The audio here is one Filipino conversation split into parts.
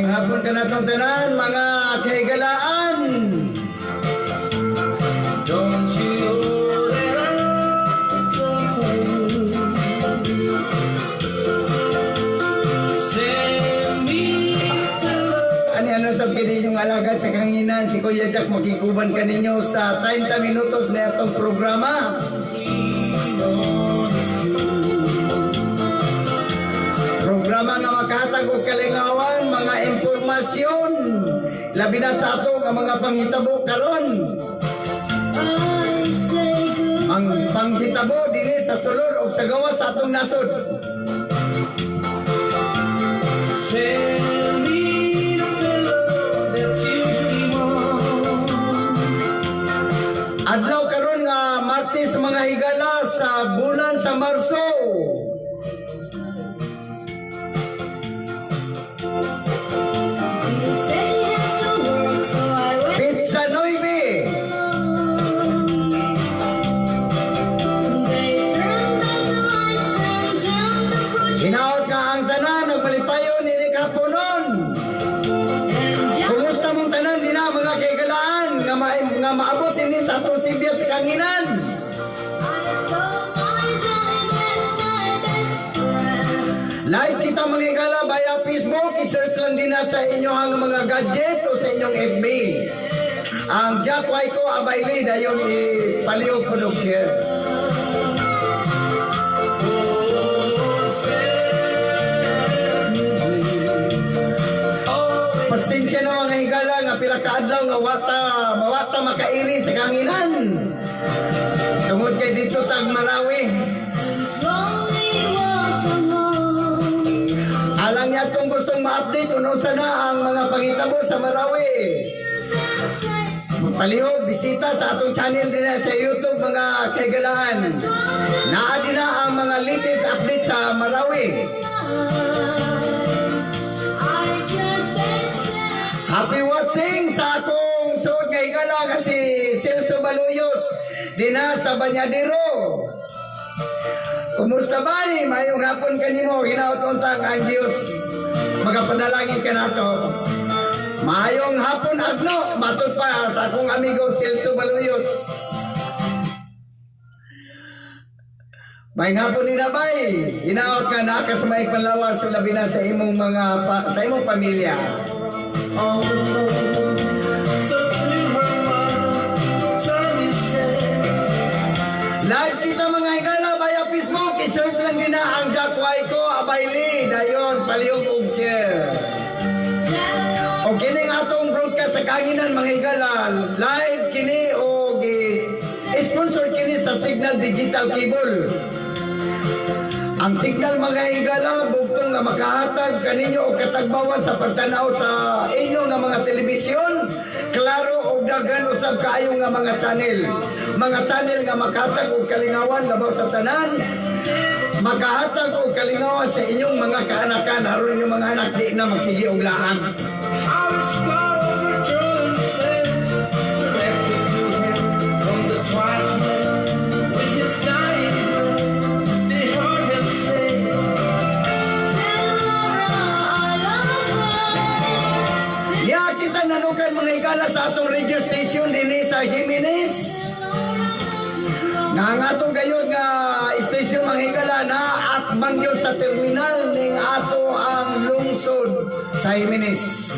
May hapon ka na itong tanan, mga kaigalaan. Don't you know that I'm home? Send me the love. Ano sa kini yung alaga sa kanginan, si Kuya Jack makikuban ka ninyo sa 30 minutos na itong programa. Programa nga makahatag og kalingawan, mga impormasyon, labi na sa ato nga mga panghitabo karon. Ang panghitabo dinhi sa sulod o sa gawas sa atong nasod. Send me the love that you dream of. Adlaw karon nga Martes mga higala sa bulan sa Marso. Pizza 9. Hinaot ka ang tanan, nagpalipayon, nilikaponon. Kumusta mong tanan, di na mga kaigalaan, nga maabot din sa atong sibya sa kanginan. Live kita mga higala via Facebook, i-search lang din na sa inyong mga gadget o sa inyong FB. Ang Jack Waiko Abayli, dayon ipalihog po ng share. Pasensya na mga higala nga pila ka adlaw nga mawata makairi sa kanginan. Tungod kay dito tag Marawi. Alam niya itong gustong ma-update kung na ang mga pangitabo sa Marawi. Magpalihog, bisita sa atong channel din na sa YouTube mga kaigalaan. Naa din na ang mga latest update sa Marawi. Happy watching sa akong suot nga higala kasi Celso Baluyos din na sa Banyadero. Kumusta ba ni? Mayong hapon kanimo, hinaut-untang ang Diyos. Magapanalangin ka na to. Mayong hapon agno, matod pa sa akong amigo Celso Baluyos. Mayong hapon ni Nabay, hinaut ka na kasamay panlawas sa labi na sa imong mga sa imong pamilya. On the phone, so to her mama, tell me say. Live kita mga higala via Facebook, i-search lang din na ang Jack Waiko Abayli, dayon palihog og share. O kini nga atong broadcast sa kanginan mga higala, live kini o sponsor kini sa Signal Digital Cable. Ang Signal mga higala bugtong nga makahatag kaninyo og katagbawan sa pagtanaw sa inyo nga mga telebisyon, klaro og daghan usab kaayo nga mga channel. Mga channel nga makahatag og kalingawan labaw sa tanan, makahatag og kalingawan sa inyong mga kaanakan aron inyong mga anak di na magsige og laan. I was scarred over Jordan flames to rescue him from the twilight. With his dying breath, they heard him say, Ya kita nanukan mga higala sa atong radio station dinhi sa Jimenez. Nga nga ato gayon nga station mga higala na at mangyo sa terminal ning ato ang lungsod sa Jimenez.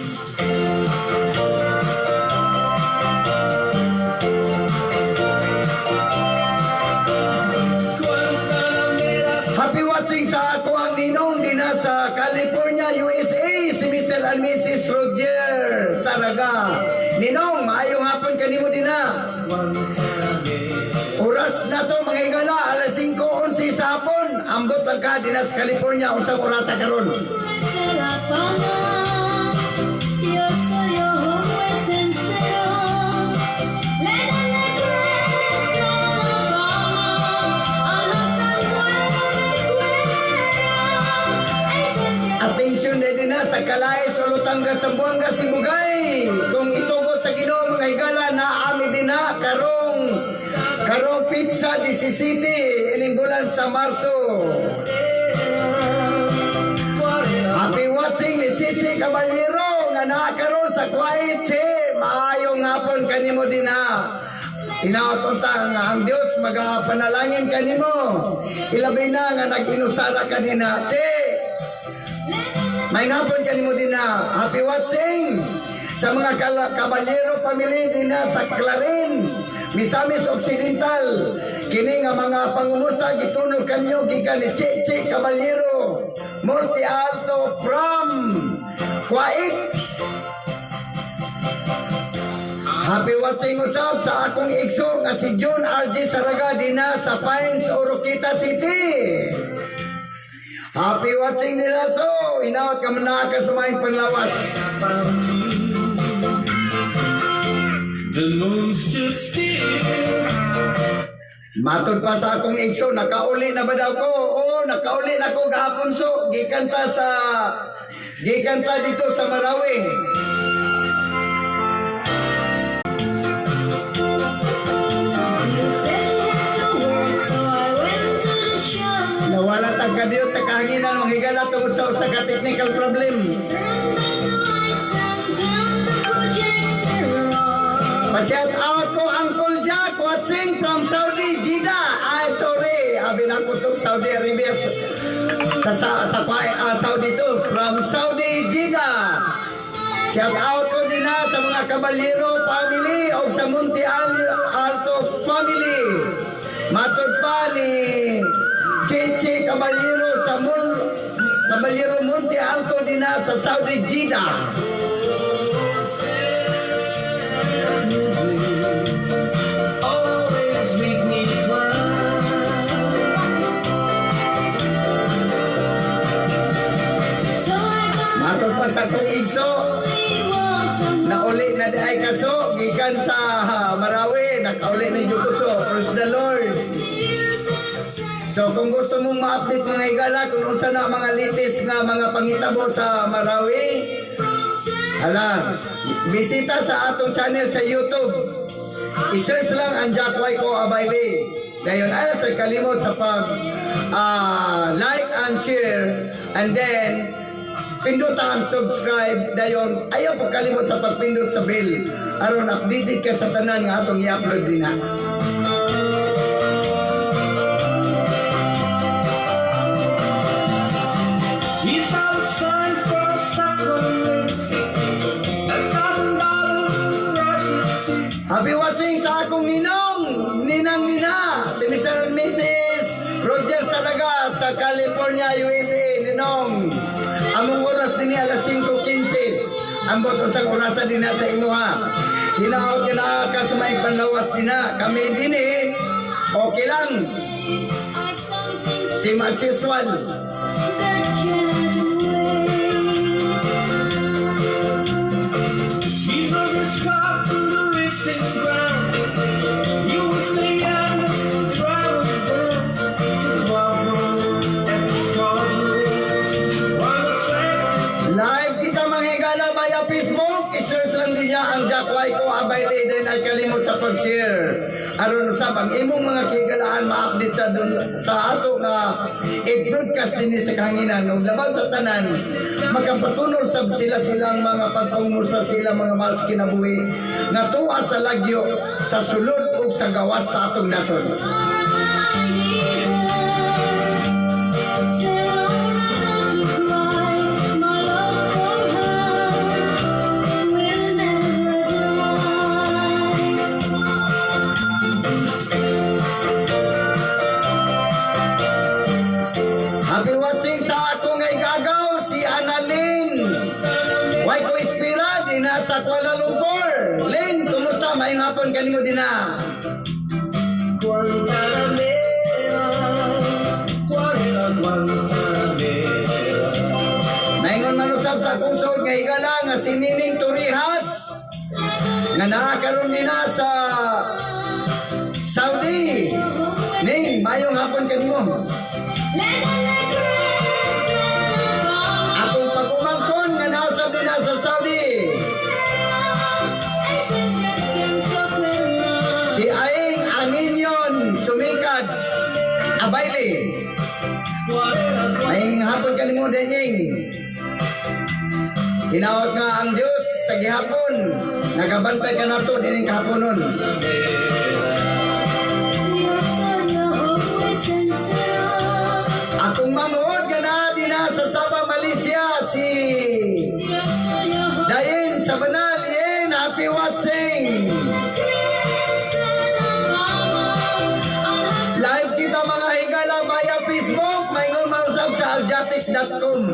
Happy watching sa ako ang ninong din sa California, USA, si Mr. and Mrs. Roger Saraga. Ninong, maayong hapon kanimo din na. Oras na to mga higala, alas 5:11 sa hapon. Ambot lang ka din sa California, unsang oras sa karon. Atensyon na din na sa Kalay, Solotanga, Sambuanga, Sibugay. Kung itugot sa Ginoo mga higala na amin din na karong pizza 17 ining bulan sa Marso. Happy watching ni Chichi Caballero. nga nakakaroon sa quiet maayong hapon kanimo din ha. Inaotonta nga ang Diyos magapanalangin kanimo. Ilabi na nga nag-inusara kanina. May hapon kanimo din na. Happy watching sa mga kabalyero family din na sa Clarin, Misamis Occidental. Kini nga mga pangumusta gitunog kanyo gikan ni Che Caballero Monte Alto from Kuwait. Happy watching usab sa akong igso nga si John R.G. Saraga dina sa Pines, Oroquita City. Happy watching nila so inawat ka muna ka sa mga panlawas. The moon stood still. Matod pa sa akong igso, nakauli na ba daw ko? Oo, nakauli na ko gahapon so. Gikanta dito sa Marawi. Nawala tag kadiyot sa kahanginan, manghigala tungod sa usa ka technical problem. Pa-shout out ko Uncle Jack watching from Saudi Jeddah. Ay sorry, abi na ko to Saudi Arabia Saudi to from Saudi Jeddah. Shout out ko din na sa mga Caballero family o sa Monte Alto family. Matod pa ni Che Caballero sa Caballero Monte Alto din na sa Saudi Jeddah. Always make me cry. Matod pa sa kong igso na uli na di ay kaso gikan sa Marawi nakauli na yung kuso. Praise the Lord. So kung gusto mong ma-update mga igala kung unsa na mga latest nga mga pangitabo sa Marawi, bisita sa atong channel sa YouTube. I-search lang ang Jack Waiko Abayle. Dayon ala sa kalimot sa pag like and share and then pindutan ang subscribe. Dayon ayaw po kalimot sa pagpindot sa bell aron updated ka sa tanan nga atong i-upload din na. He saw the sign for a Stockholm race. $1,000 Russian. Happy watching sa akong ninang si Mr. and Mrs. Roger Saraga sa California, USA. Ninong, among oras din alas 5:15. Ambot usang orasa din sa imuha. Hinaot na ka sa may panlawas din na. Kami din okay lang. Same as usual. He drove his car to the racing ground. He was the youngest driver down to the wild road as the stars rose on the track. Live kita mga higala via Facebook. I-search lang din niya ang Jack Waiko Abayle. Then ay kalimot sa pag-share. Aron usab ang imong mga kigalaan ma-update sa ato nga i-broadcast din sa kahanginan. Nung labas sa tanan, magkapatunol silang mga pagpangumusta sila mga mahal sa kinabuhi nga tuwa sa lagyo, sa sulod o sa gawas sa atong nasod. Happy watching sa akong igagaw si Annalyn Waiko Espira din sa Kuala Lumpur. Lynn, kumusta? Maayong hapon kanimo din na. Maingon manusab sa akong suod nga higala nga si Nining Turihas nga nakakaroon din na sa Saudi. Ning, maayong hapon kanimo. Akong pag-umangkon nga nausab din na sa Saudi. Si Aing Anginyon Sumikad Abayle. May hapon ka mo din. Hinawat nga ang Diyos sa gihapon. Nagabantay ka na to, dining kahapon nun. Akong mamuod ka na, di na sa Sabah, Malaysia, si Dayin sa Banal. Yen, happy watching. Live kita mga higala via Facebook. Maingon marusap sa aljatic.com.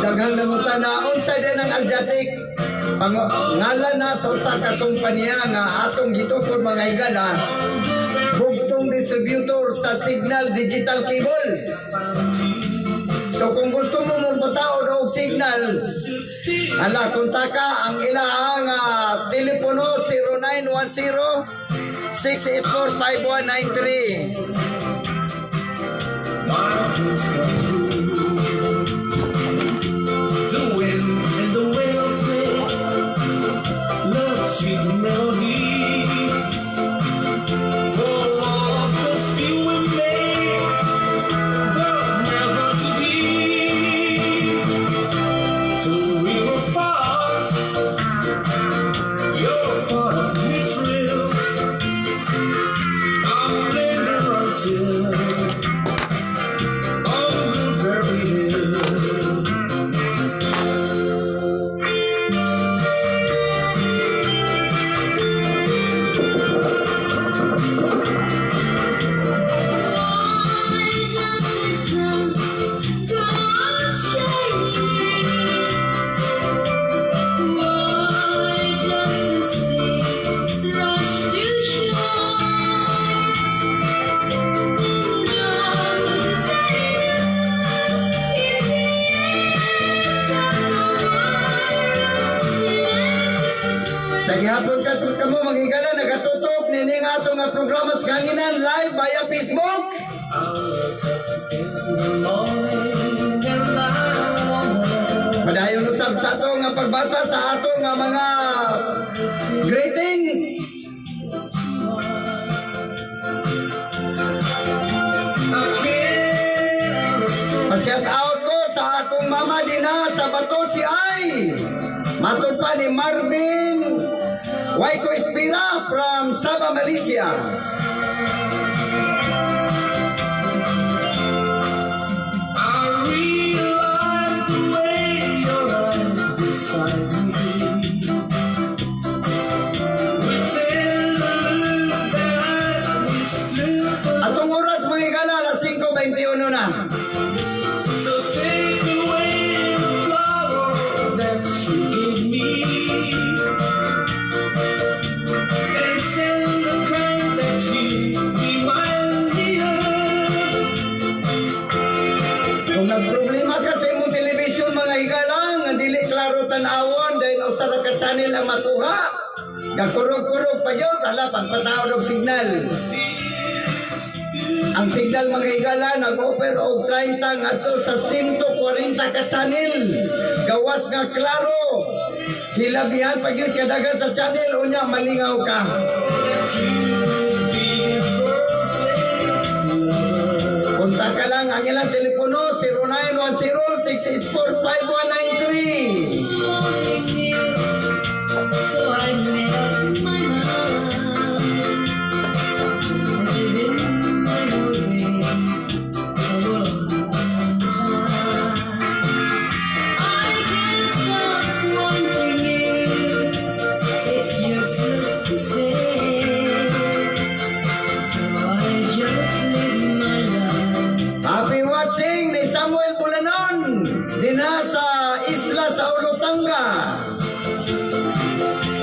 Daghang nangutan na unsay din ang aljatic. Ngalan na sa usa ka kumpanya nga atong gitukod mga higala. Bugtong distributor sa Signal Digital Cable. So kung gusto mo magpataod og signal, hala, kontaka ang ilahang telepono 0910-684-5193. The wind and the whale play love sweet melody for all of us few and made but never to be till we were part. You're part of me thrill. I'll linger until on the very hill. Sa gihapon ka mo maghigala nagatutok nining atong nga programa sa kanginan live via Facebook. Padayon usab sa ato nga pagbasa sa ato nga mga greetings. Pa-shout out ko sa akong mama dina sa Bato si Ay. Matod pa ni Marvin Waiko Espira from Sabah, Malaysia. I realize the way your eyes decide me. Within the loop that I mislive. Atong oras mga igala, alas 5:21 na. So take away the flower that you gave me, and send the kind that you remind me of. Kung nagproblema ka sa imong television mga igala, nga dili klaro tan-awon dahil usa ra ka channel ang makuha. Gakurog-kurog pa gyud, ala pagpataod og signal. Ang signal mga higala nag-offer og 30 ngadto sa 140 ka channel. Gawas nga klaro. Hilabihan pa gyud kadagan sa channel unya malingaw ka. Kontak ka lang ang ilang telepono 0910-684-5193. Happy watching ni Samuel Bulanon dina sa isla sa Olotanga.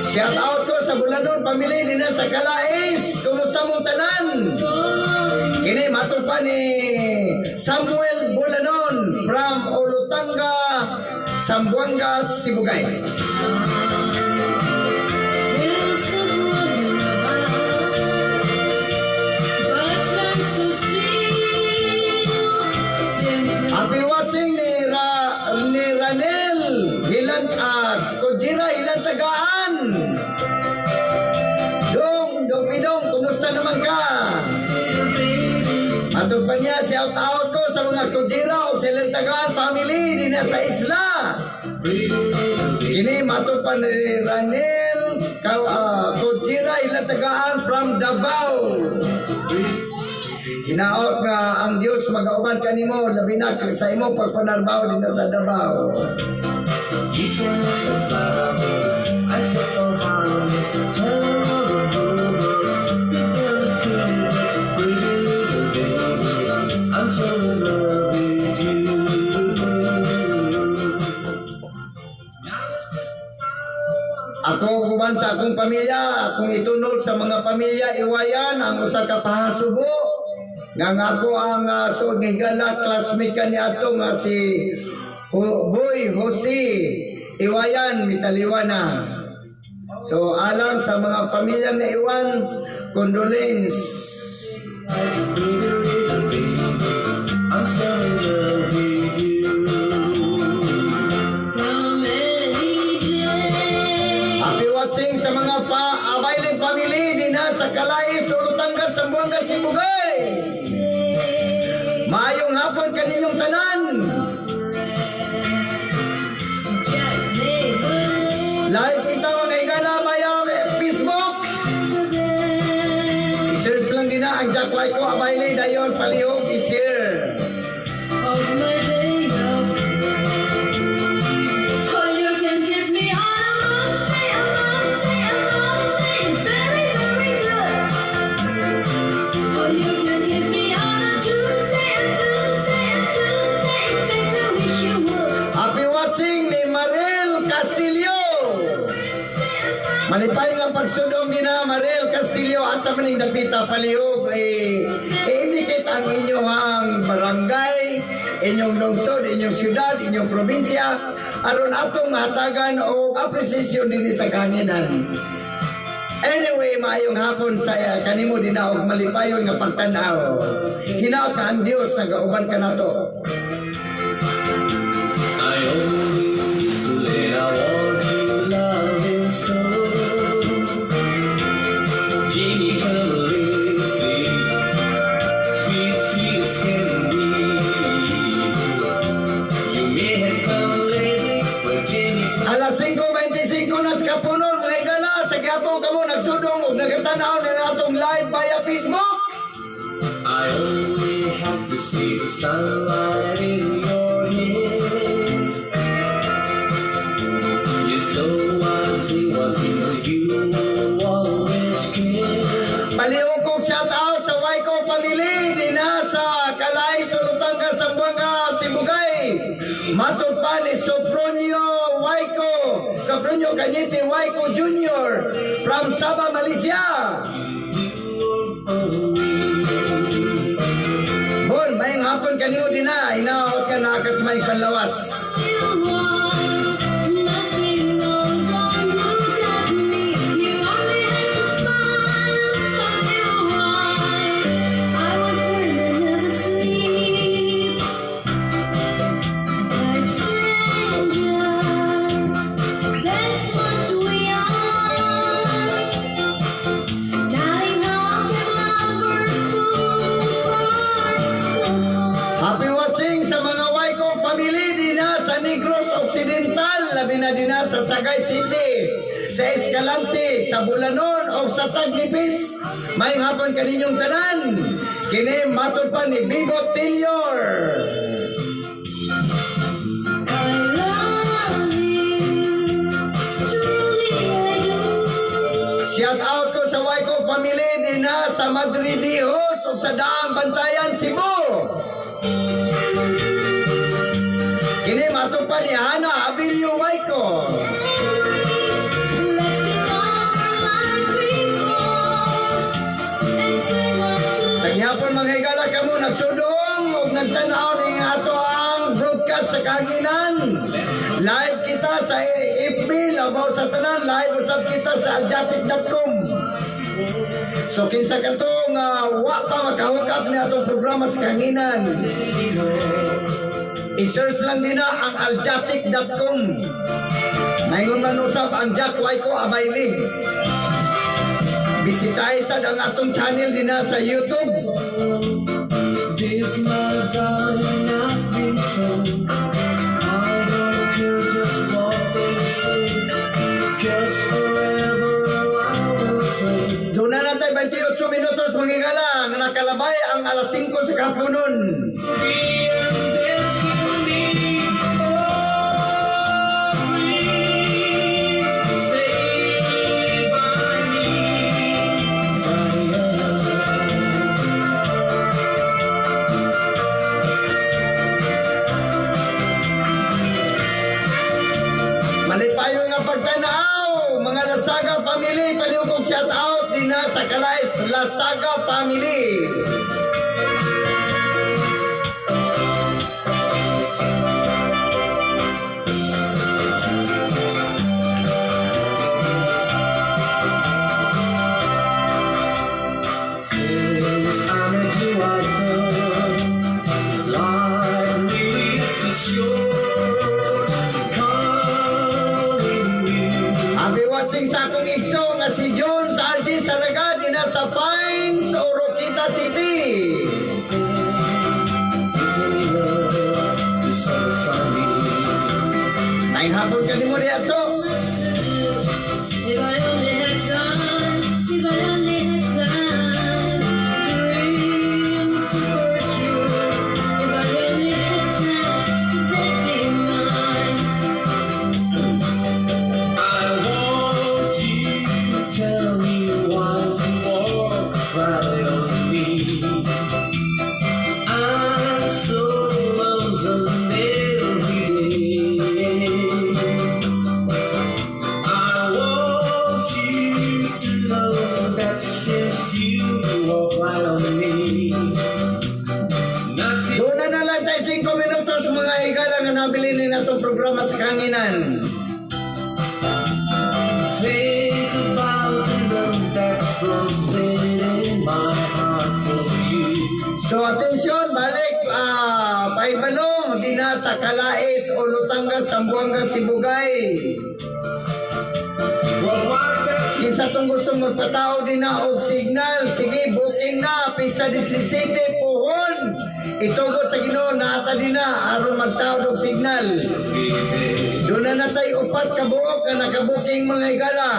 Shout out ko sa Bulanon pamilya dina sa Calais. Kumusta mong tanan? Kini matud pa ni Samuel Bulanon from Olotanga, Zamboanga, Sibugay. Happy watching ni Ranel Hilan Kojira Hilan Tagaan. shout out ko sa mga Kujira o silang tagaan family din na sa isla. Kini mato pa ni Ranel Kujira ilang tagaan from Davao. Hinaot nga ang Dios magauban kanimo labi na sa imo pagpanarbaho din na sa Davao. You can ask the flowers, I set for harmony, turn around the bluebirds, pick down the clouds, pretty little baby, I'm so in love with you. Ako kuban sa akong pamilya, akong itunol sa mga pamilya iwayan ang usa ka pahasubo. Nga ako ang suod nga higala classmate kani ato nga si Boy Jose Iwayan Mitaliwana. So alang sa mga pamilya na iwan, condolence. Pretty little baby, I'm so in love with you. Happy watching sa mga abayling family din na sa Kalais, Sulutanga, Sambuanga, Sibugay. Maayong hapon kaninyong tanan. Live kita mga igala via Facebook. I-search lang din na ang Jack White ko abayli dayon palihog i-share. Happy watching ni Marel Castillo. Malipay nga pagsudong din na Marel Castillo asa maning dapita palihog i-indicate ang inyong barangay, inyong lungsod, inyong syudad, inyong probinsya aron atong hatagan o apresiasyon din sa kaninan. Anyway, maayong hapon sa kanimo din na og malipayon nga pagtanaw. Hinaot ka ang Dios nagauban ka nato. I only used to let I want you loving so. Jamie, come lately, sweet, sweet as can be. You may have come lately, but Jamie. Alas 5:25 na sa kapunon, mga igala, sa gapon kamo nagsudong ug nagatanaw na natong live via Facebook. I only have to see the sunlight in your hair. You're so wise, what you always care. Palihog kong shout out sa Waiko family din na sa Kalay, Sulutanga, Sambuanga, Sibugay. Matod pa ni Sopronio Waiko, Sopronio Cañete Waiko Jr. from Sabah, Malaysia. Bon, mayang hapon kanimo din na, inaot ka na akas may panlawas. Happy watching sa mga Waiko family din na sa Negros Occidental, labi na din na sa Sagay City, sa Escalante, sa Bulanon o sa Taglipis. Mayang hapon kaninyong tanan. Kini matod pa ni Bibo Tilior. Shout out ko sa Waiko family din na sa Madridihos o sa Daang Bantayan, Cebu. Kini matod pa ni Hana Abilio Waiko. Sa gihapon mga higala kamo nagsudong o nagtanaw ni ato ang broadcast sa Kanginan. Live kita sa FB, labaw sa tanan, live usab kita sa aljatic.com. So kinsa katong wa pa makahukap ni atong programa sa Kanginan. I-search lang din na ang aljatic.com. Mayroon man usab ang Jack Waiko Abayli. Bisitahin sa ang atong channel din na sa YouTube. This, my darling, I've been told. I don't care just what they say, 'cause forever I will pray. Doon na natin 28 minutos mga higala nga nakalabay ang alas 5 sa kapunon. Me and destiny, oh, please stay by me. Malipayon nga pagtanaw, mga Lasaga family, palihog shout out din na sa Calais Lasaga family. Since I met you, I felt like release to shore, calling you. I'll be watching sa akong ikso nga si John sa RG Saraga din na sa Pines, Oroquita City. May hapon ka ni mo diya, so. If I only had time, if I only had time, dreams to pursue. If I only had time, they'd be mine. I want you to tell me why you walk right on me. I'm so lonesome every day. I want you to know that since you walk right on me, nothing. Doon na lang tayo 5 minutos mga higala nga nabili ni natong programa sa kanginan. Think about the love that flows within my heart for you. So atensyon, balik paibalo din na sa Calais, Olutanga, Zamboanga, Sibugay. Worldwide, that's Kinsa tong gustong magpatao din na og signal, sige booking na pizza 17 puhon. Itugot sa Ginoo naata din na aron magtawag og signal. every day. Doon na natay upat ka buok nga nakabuking mga higala.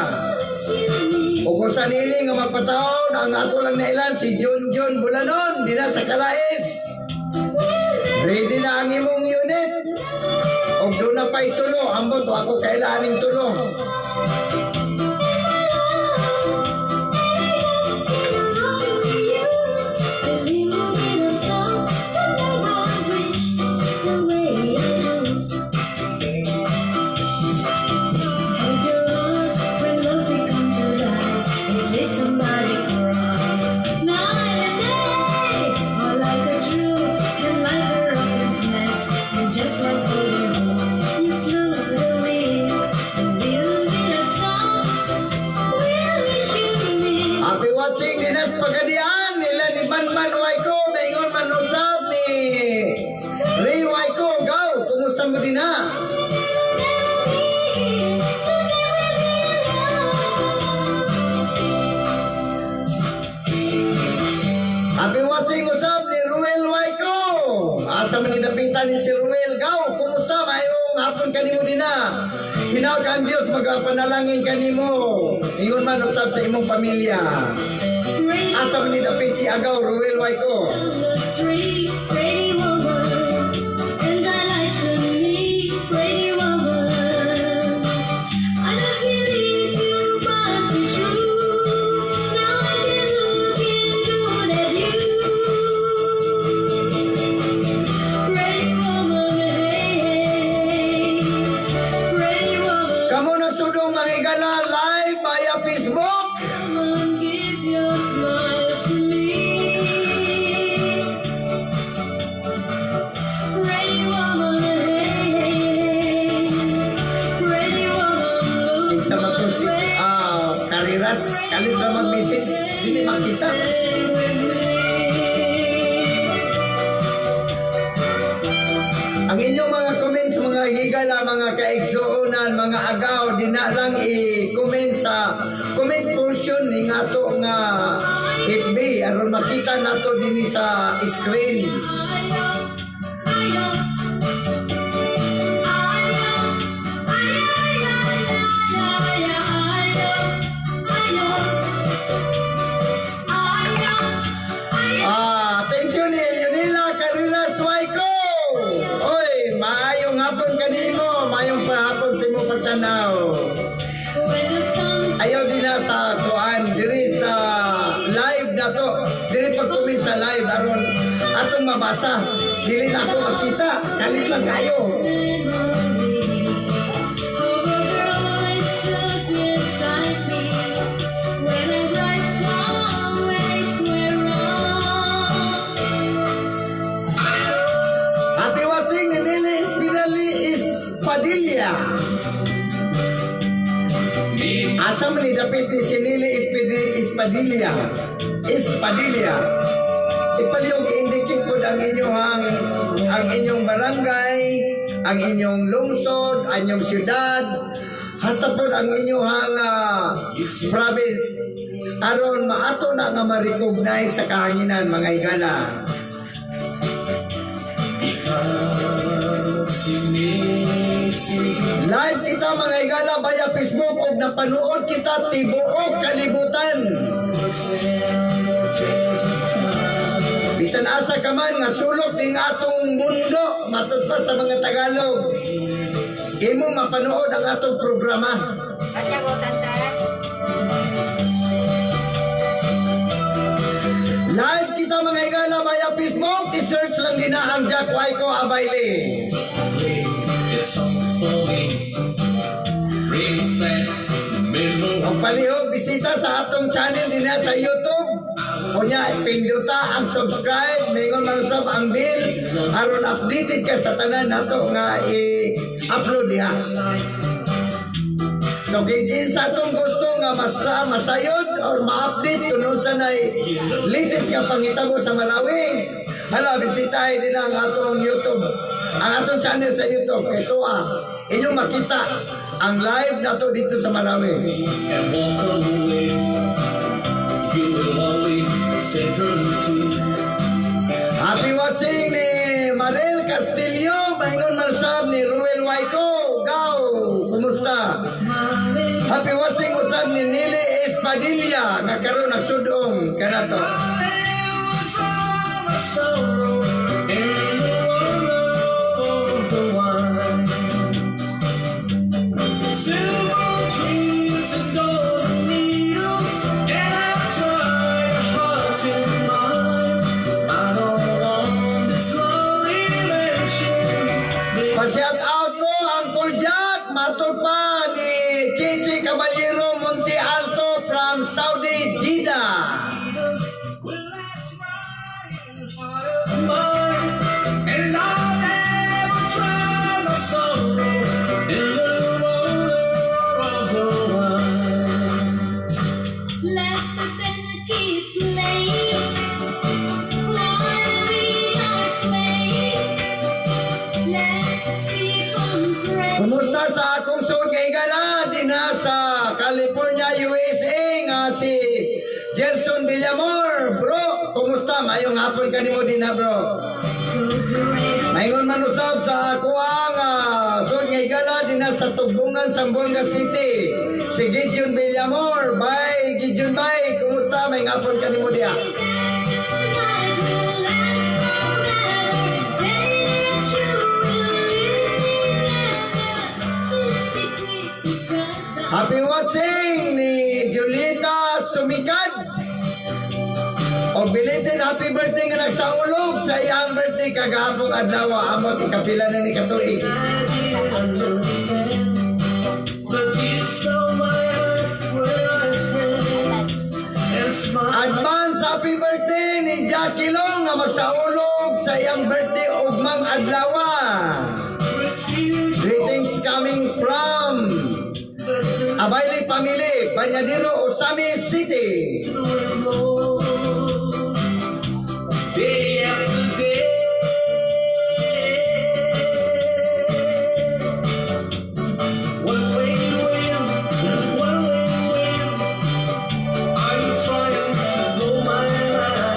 O kung sa nili nga magpataod, ang ato lang nailan si John Bulanon, di na sa Calais. Ready na ang imong unit. O doon na pa'y tulo, ambot o ako kailaning tulo. Just like you flew away, a little bit of song will reach me. Happy watching Dinas Pagadian, nila ni Banban Waiko, maingon man usab ni Ray Waiko, gaw, kumusta mo din na? Happy watching usab ni Ruel Waiko. Asa man nidapitan ni si Ruel, gaw, kumusta? Mayong hapon kanimo din na. Hinaw ka ang Diyos, magpanalangin kanimo. Ingon man usab sa imong pamilya. Asa man nidapit si Agaw, Ruel Waiko. The street, pretty woman, and I like to meet pretty woman. I don't believe you must be true. Now I can look good at you. Pretty woman, hey, hey. Pretty woman, Kamu na sudong mga higala live via Facebook. come on, give your smile to me. Pretty woman, hey, hey. Pretty woman, Sa look mga my si way. Kariras, kalit na mag-message, hindi makita. Stay with me. Ang inyong mga comments, mga higala, mga kaigsuunan, mga agaw, di na lang i-comment sa comment portion ni nga to nga FB aron makita nato dinhi sa screen. Atensyon ni Leonela Carreras Waiko. Oy, maayong hapon kanimo, maayong pahapon sa imong pagtanaw. Ayaw din na sa kuan diri sa live na to. Diri pag-comment sa live aron atong mabasa. Dili na ako makita. Kalit lang kayo. Happy watching ni Nili Espadilla. Asa man ni dapit ni si Nili Espadilla. Ipaliyong i-indicate po ang inyong barangay, ang inyong lungsod, ang inyong syudad, hasta po ang inyong province. Aron maato na nga ma-recognize sa kahanginan mga higala. Live kita mga higala via Facebook ug napanood kita tibuok kalibutan. Bisan asa ka man nga sulok ning atong mundo matud pa sa mga Tagalog. Imo mapanood ang atong programa. Live kita mga higala via Facebook, i-search lang din na ang Jack Waiko Abayle. Ang palihog, bisita sa atong channel din na sa YouTube. O niya, pinduta ang subscribe, mayroon manusap ang bell, aron updated ka sa tanan nato nga i-upload niya. So, kung sa atong gusto nga masayod or ma-update kung saan ay latest nga pangitabo sa Malawi, hala, bisitahin din ang atong YouTube. Ang atong channel sa YouTube, ito inyong makita ang live na to dito sa Malawi. Happy watching ni Marel Castillo, maingon manusab ni Ruel Waiko. Gaw, kumusta? Happy watching usab ni Nili Espadilla nga karon nagsudong kanato. Pa-shout out ko Uncle Jack, matud pa ni Chichi Caballero Monte Alto from Saudi Jeddah. Let the band keep playing while we are swaying. Let's keep on praying. Kumusta sa akong sud kay gala dinha sa California, USA nga si Gerson Villamor. Bro, kumusta? Mayong hapon kanimo dinha, bro. Mayon man usab sa kuang sud kay gala dinha sa Tugbungan, Zamboanga City. Si Gideon Villamor. Bye, Gideon, bye. Kumusta? Mayong hapon kanimo diha. Tonight will last forever. Say that you will leave me never. Please stick with me 'cause Happy watching ni Julieta Sumikad. O belated happy birthday nga nagsaulog sa iyang birthday kagahapon adlaw amot ikapila na ni katuig. Advance happy birthday ni Jackie Long nga magsaulog sa iyang birthday ugmang adlaw. Greetings coming from Abayle Family, Banyadero, Osami City. Day after day, one way to win, one way to win. Are you trying to blow my mind?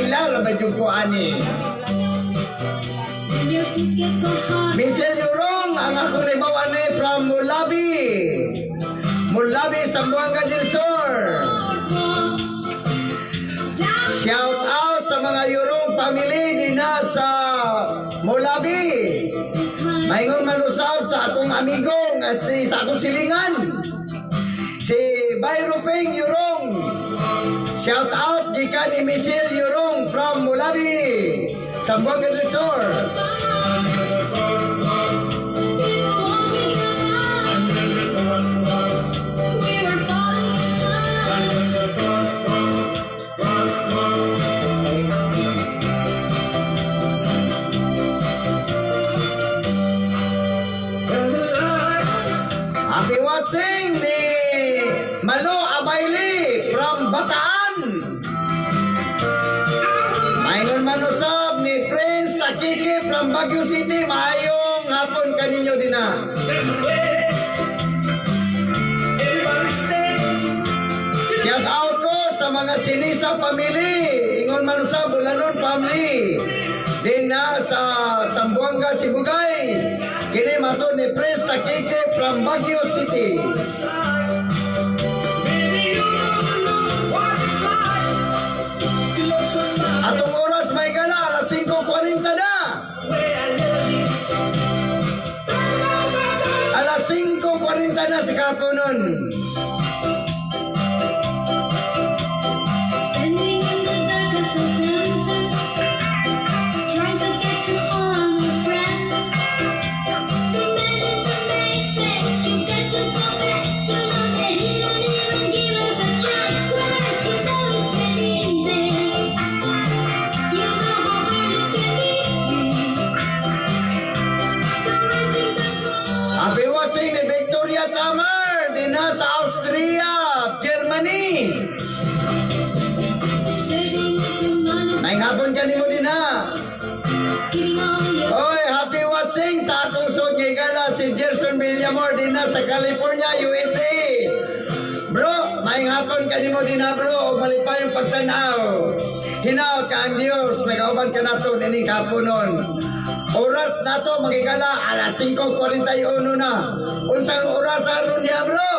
Laila ba yung ko ani? When your teeth get so hard, Michelle Yurong, ang akong libawan ni from Mulabi. Mulabi, Zamboanga del Sur. down, Shout out sa mga Yurong family dina sa Mulabi. Maingon manusab sa akong amigo nga sa akong silingan. Si Bayro Peng Yurong. Shout out gikan ni Michelle Yurong from Mulabi, Zamboanga del Sur. we were falling in love. Happy watching ni Malo Abayli from Bataan. Maingon manusab ni Prince Takiki from Baguio City. Maayong hapon kaninyo din na. Shout out ko sa mga Sinisa family. Ingon manusab Bulanon family. Din na sa Zamboanga, Sibugay. Kini mato ni Prince Takiki from Baguio City. Atong oras may gala, alas 5:40 na. Alas 5:40 na sa kapunon. Standing in the dark of the center, trying to get you on, my friend. The minute the man says you got to go back, you know that he don't even give us a chance. Cause you know it's easy. You know how hard it can be. But when things are wrong, Happy watching ni Victoria Tramer din na sa Austria, Germany. saving your money, May hapon ka nimo din na. giving all your Oy, happy watching sa atong sud nga gala si Gerson Villamor din na sa California, USA. Bro, may hapon ka nimo din na bro, ug malipay ang pagtanaw. Hinaw ka ang Dios, nagauban ka nato nining kapunon. Oras nato magigala alas 5:41 na. Unsang oras aron niya bro?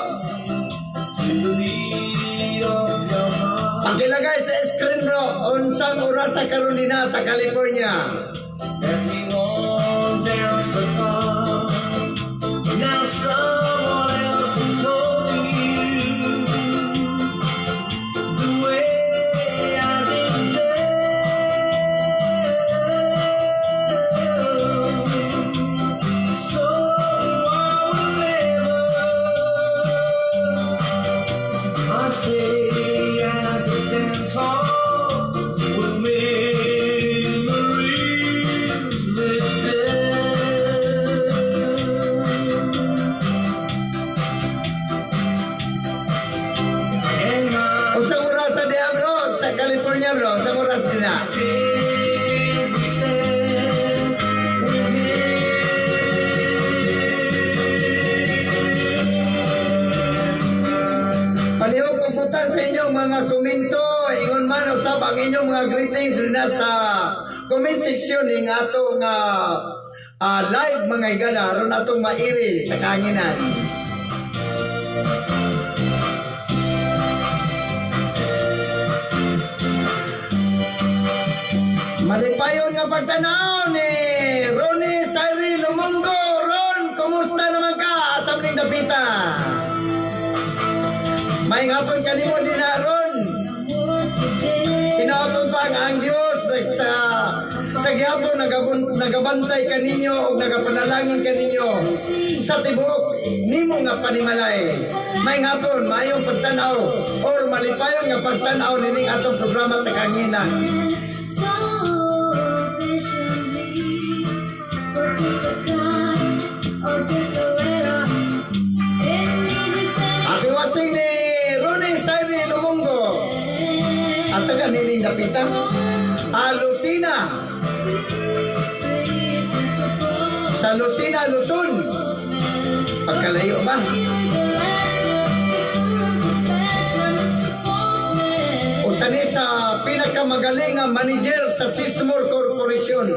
Pagilagay sa screen bro, unsang oras sa Carolina sa California. Now someone else is holding you the way I did then. So I will never stay at the dance hall with memories lifted. And I Unsang oras sa diha bro? Sa California bro, unsang oras din na? take every step with him. Palihog puputan sa inyong mga komento, ingon man usab ang inyong mga greetings rin na sa comment section ng atong live mga igala, ron atong mairi sa kanginan. Malipayon nga pagtanaw ni Ronnie Sairi Lumongo. Ron, kumusta naman ka? Asam ning dapita. May hapon ka nimo din na Ron. world today. Pinautuntang ang Dios sa gihapon nagabantay kaninyo o nagapanalangin kaninyo sa tibuok nimo nga panimalay. May hapon mayong pagtanaw or malipayon nga pagtanaw nining atong programa sa kanginan. So patiently, for just a cry or just a letter, send me the same. Happy watching ni Ronnie Sairi Lumongo. Asa ka nining dapita? Lucina. Sa Lucina, Luzon. Pagkalayo ba? Usa ni sa pinakamagaling nga manager sa Sismore Corporation.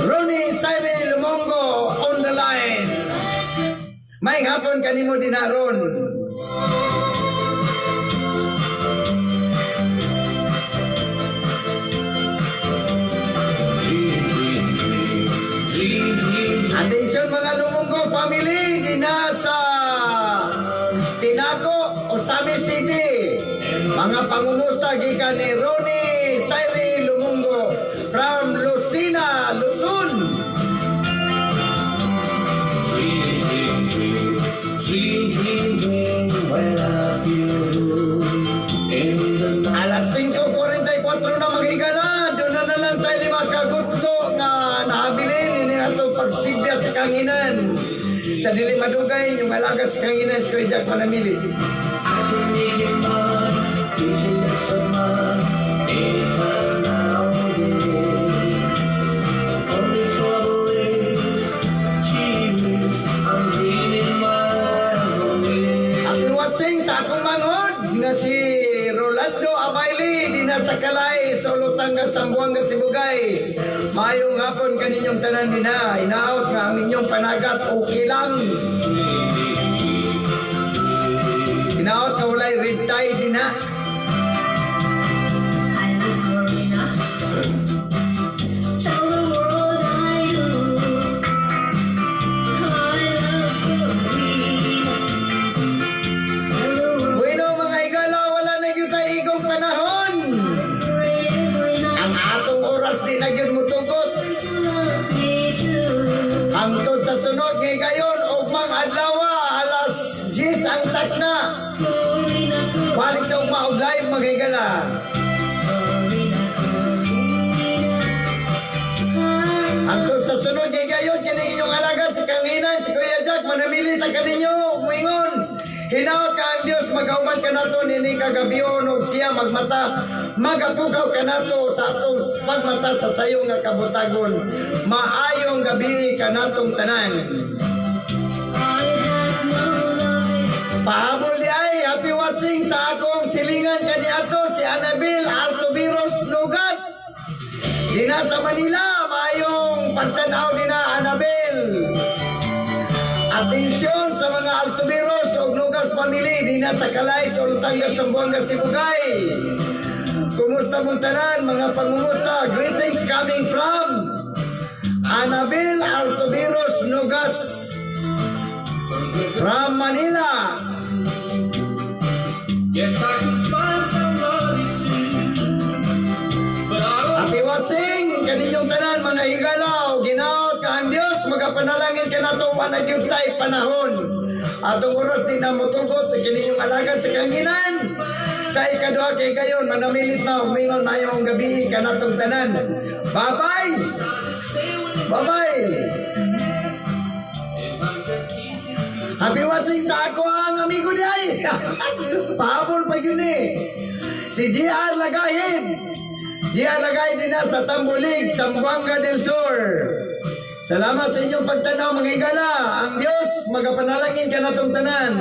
Ronnie Saire Lumongo on the line. May hapon kanimo din haron. Atensyon mga Lumongo family, dinasa Tinaco, Osami City. Mga pangumusta gikan ni Ronnie Saire Lumongo from Lucena, Luzon. When I feel good in the night. Alas 5:44 na magigala, doon na lang tayo lima kagutlo nga nahabilin ini ato pagsigya sa kanginan. Sa dili madugay yung alaga sa kanginan sa Kuya Jack Manamili. I can make it mine, visions of mine, anytime now and then. Only trouble is, cheese, I'm dreaming my life away. Ang watching sa akong manghod nga si Rolando Abayli di na sa Kalay, Solotanga, Sambuanga, Sibugay. Mayong hapon kaninyong tanan din na. Inaot nga ang inyong panagat, okay lang. Inaot nga walay red tie din na. I live growing up. Tell the world I do. I love growing up. Tell the world Bueno mga igala, wala na yun tayo igong panahon. every night Ang atong oras di na yun mutugot. you love me too. Hangtod sa sunod ngay gayon, ugmang adlawa, alas 10 ang takna. Growing up, Balik daw maog live mga igala. growing up, growing up. Hangtod sa sunod ngay gayon, kining inyong alaga si Kanginan, si Kuya Jack, manamili ta kaninyo, muingon. Hinaot ka ang Diyos, magauban ka nato, nini kagabiyon, o siya magmata, magapukaw ka nato sa atong pagmata sa sayo nga kabutagon. Maayong gabi ka natong tanan. I have no loving. Pahabol di ay, happy watching sa akong silingan kaniato si Anabel Altobiros Nugas. Dina sa Manila, mayong pagtanaw dina Anabel. Atensyon sa mga Altobiros o Nugas family, dina sa Kalay, Solotanga, Sambuanga, Sibugay. Kumusta mong tanan, mga pangumusta? Greetings coming from Anabel Altobiros Nugas from Manila. Yes, I can find somebody too, but I don't. Happy watching kaninyong tanan mga higalaw, ginaot ka ang Diyos, magapanalangin ka na ito, wanagyod tayo panahon. Atong oras din na mutugot, kaninyong alaga sa kanginan. Sa ikaduha kay gayon, manamilit na, umingon mayong gabi ka na itong tanan. Bye-bye! Bye-bye! Happy watching sa ako ang amigo di ay. Pahabol pa yun eh. Si JR Lagahin. JR Lagahin din na sa Tambulig, Zamboanga del Sur. Salamat sa inyong pagtanaw mga higala. Ang Diyos, magapanalangin ka na itong tanan.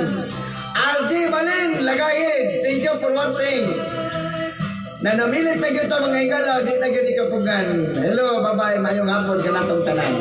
RJ Malin Lagahin. Thank you for watching. Na namilit na gyud ta mga higala, di na gyud ikapugan. Hello, bye-bye. Mayong hapon ka na itong tanan.